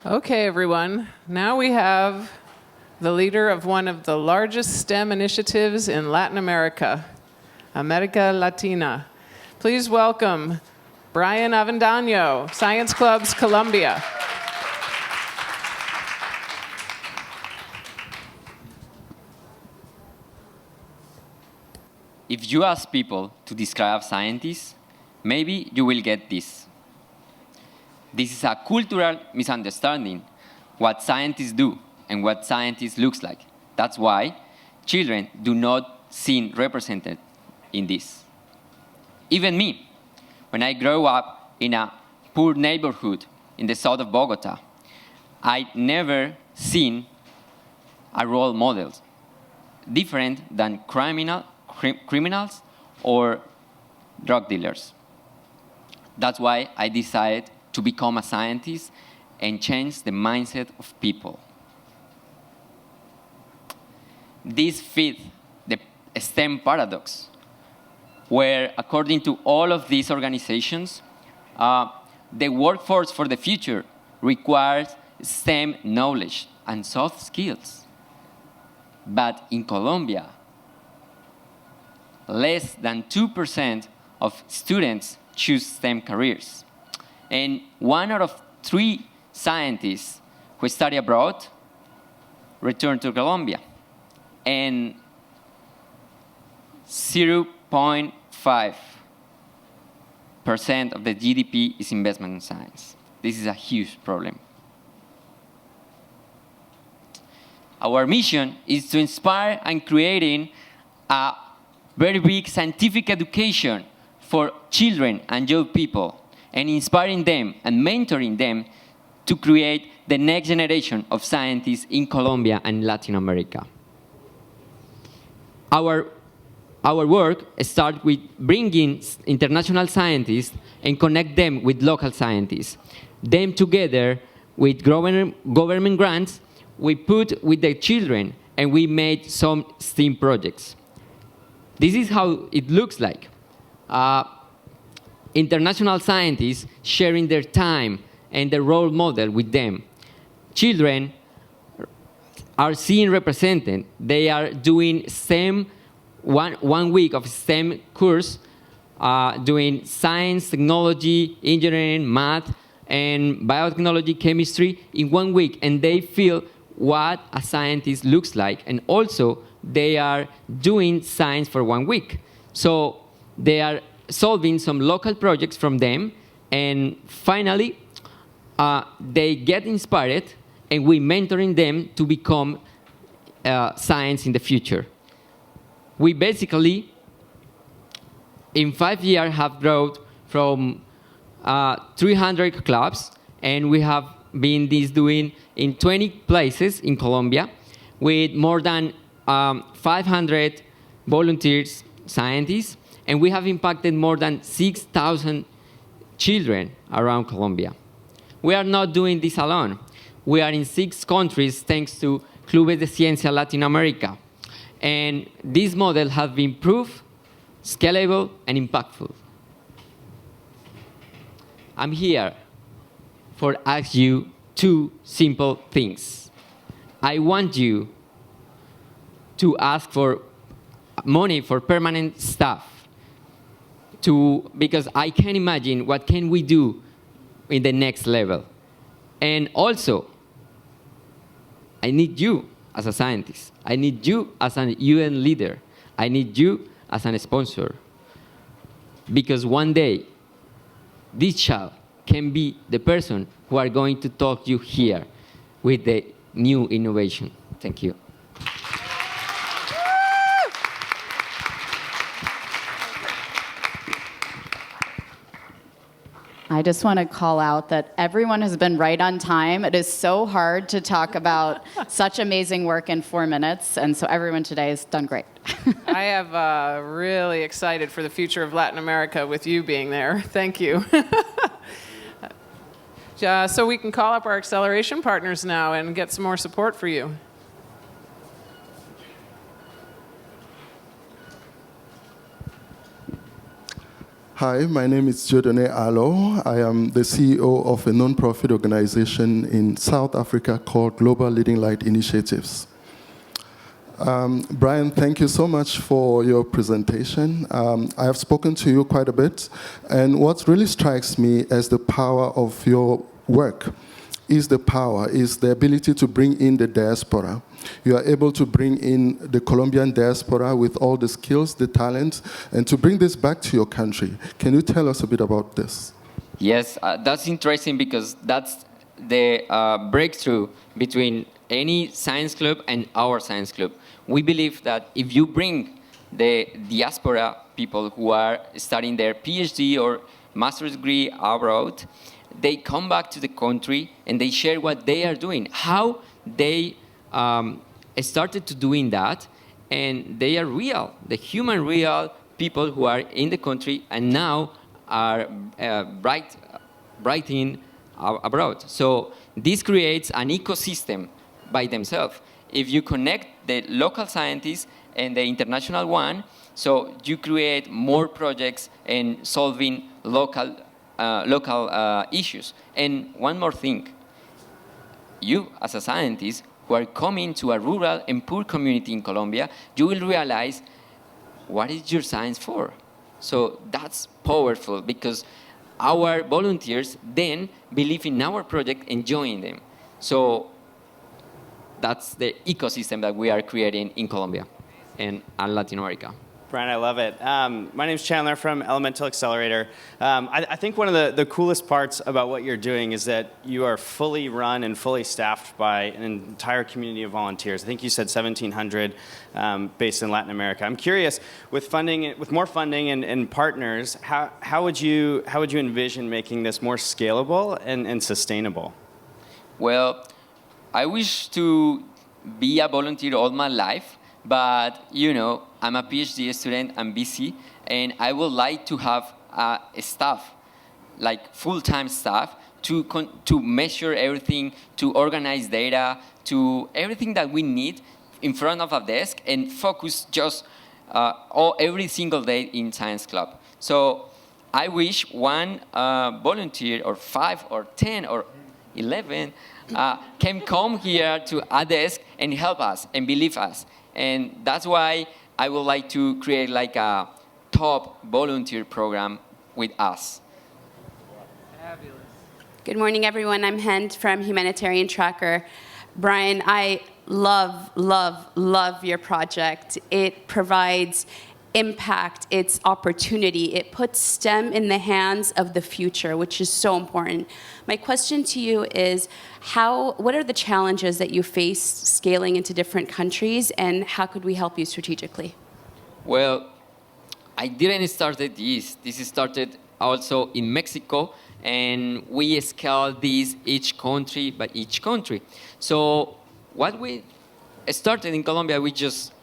Okay, everyone. Now we have the leader of one of the largest STEM initiatives in Latin America, America Latina. Please welcome Byrann Avendan, Science Clubes Colombia. If you ask people to describe scientists, maybe you will get this. This is a cultural misunderstanding, what scientists do and what scientists looks like. That's why children do not seem represented in this. Even me, when I grow up in a poor neighborhood in the south of Bogota, I never seen a role model different than criminals or drug dealers. That's why I decided to become a scientist and change the mindset of people. This fits the STEM paradox, where according to all of these organizations, the workforce for the future requires STEM knowledge and soft skills. But in Colombia, less than 2% of students choose STEM careers. And 1 out of 3 scientists who study abroad return to Colombia. And 0.5% of the GDP is investment in science. This is a huge problem. Our mission is to inspire and creating a very big scientific education for children and young people, and inspiring them and mentoring them to create the next generation of scientists in Colombia and Latin America. Our work starts with bringing international scientists and connect them with local scientists. Them together with government grants, we put with the children and we made some STEAM projects. This is how it looks like. International scientists sharing their time and their role model with them. Children are seen represented. They are doing STEM, one week of STEM course, doing science, technology, engineering, math, and biotechnology, chemistry in 1 week, and they feel what a scientist looks like, and also they are doing science for 1 week. So they are solving some local projects from them, and finally, they get inspired, and we mentoring them to become science in the future. We basically, in 5 years, have grown from 300 clubs, and we have been doing in 20 places in Colombia, with more than 500 volunteers, scientists, and we have impacted more than 6,000 children around Colombia. We are not doing this alone. We are in 6 countries thanks to Clubes de Ciencia Latin America. And this model has been proved, scalable, and impactful. I'm here for ask you 2 simple things. I want you to ask for money for permanent staff, because I can imagine what can we do in the next level. And also, I need you as a scientist. I need you as a UN leader. I need you as a sponsor. Because one day, this child can be the person who are going to talk to you here with the new innovation. Thank you. I just want to call out that everyone has been right on time. It is so hard to talk about such amazing work in 4 minutes, and so everyone today has done great. I have really excited for the future of Latin America with you being there. Thank you. So we can call up our acceleration partners now and get some more support for you. Hi, my name is Jodone Alo. I am the CEO of a non-profit organization in South Africa called Global Leading Light Initiatives. Byrann, thank you so much for your presentation. I have spoken to you quite a bit, and what really strikes me as the power of your work is the ability to bring in the diaspora. You are able to bring in the Colombian diaspora with all the skills, the talent, and to bring this back to your country. Can you tell us a bit about this? Yes, that's interesting because that's the breakthrough between any science club and our science club. We believe that if you bring the diaspora people who are studying their PhD or master's degree abroad, they come back to the country and they share what they are doing, how they started to doing that, and they are real, the human real people who are in the country and now are brighting abroad. So this creates an ecosystem by themselves. If you connect the local scientists and the international one, so you create more projects in solving local issues. And one more thing, you as a scientist who are coming to a rural and poor community in Colombia, you will realize what is your science for. So that's powerful because our volunteers then believe in our project and join them. So that's the ecosystem that we are creating in Colombia and Latin America. Byrann, I love it. My name's Chandler from Elemental Accelerator. I think one of the coolest parts about what you're doing is that you are fully run and fully staffed by an entire community of volunteers. I think you said 1,700 based in Latin America. I'm curious, with more funding and partners, how would you envision making this more scalable and sustainable? Well, I wish to be a volunteer all my life, but you know, I'm a PhD student, I'm busy, and I would like to have a staff, like full-time staff, to measure everything, to organize data, to everything that we need in front of a desk and focus just every single day in Science Club. So I wish one volunteer or 5 or 10 or 11 can come here to a desk and help us and believe us. And that's why I would like to create like a top volunteer program with us. Fabulous. Good morning, everyone. I'm Hend from Humanitarian Tracker. Byrann, I love, love, love your project. It provides impact, it's opportunity. It puts STEM in the hands of the future, which is so important. My question to you is, what are the challenges that you face scaling into different countries, and how could we help you strategically? Well, I didn't start this. This started also in Mexico, and we scaled this each country by each country. So what we started in Colombia, we just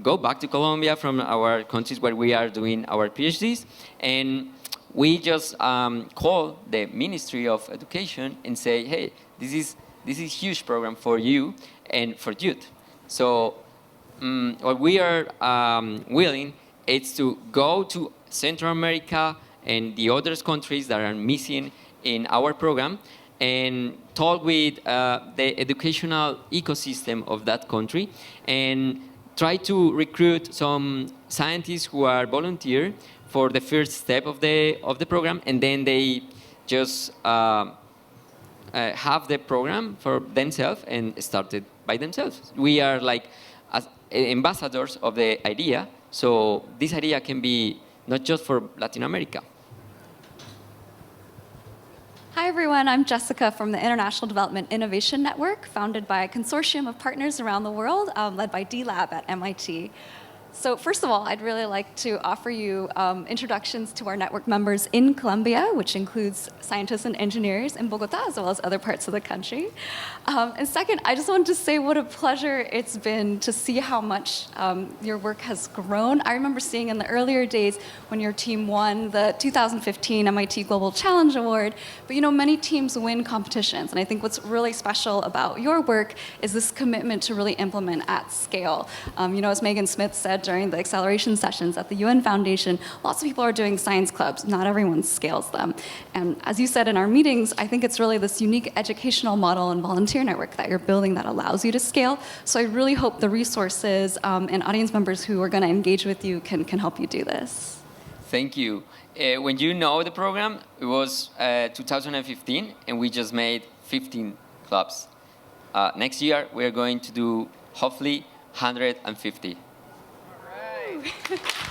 go back to Colombia from our countries where we are doing our PhDs, and we just call the Ministry of Education and say, hey, this is a huge program for you and for youth. So what we are willing is to go to Central America and the other countries that are missing in our program and talk with the educational ecosystem of that country and try to recruit some scientists who are volunteer for the first step of the program, and then they just have the program for themselves and start it by themselves. We are like as ambassadors of the idea, so this idea can be not just for Latin America. Hi, everyone. I'm Jessica from the International Development Innovation Network, founded by a consortium of partners around the world, led by D-Lab at MIT. So first of all, I'd really like to offer you introductions to our network members in Colombia, which includes scientists and engineers in Bogota, as well as other parts of the country. And second, I just wanted to say what a pleasure it's been to see how much your work has grown. I remember seeing in the earlier days when your team won the 2015 MIT Global Challenge Award, but you know, many teams win competitions, and I think what's really special about your work is this commitment to really implement at scale. You know, as Megan Smith said, during the acceleration sessions at the UN Foundation, lots of people are doing science clubs. Not everyone scales them. And as you said in our meetings, I think it's really this unique educational model and volunteer network that you're building that allows you to scale. So I really hope the resources and audience members who are going to engage with you can help you do this. Thank you. When you know the program, it was 2015, and we just made 15 clubs. Next year, we're going to do, hopefully, 150. All right.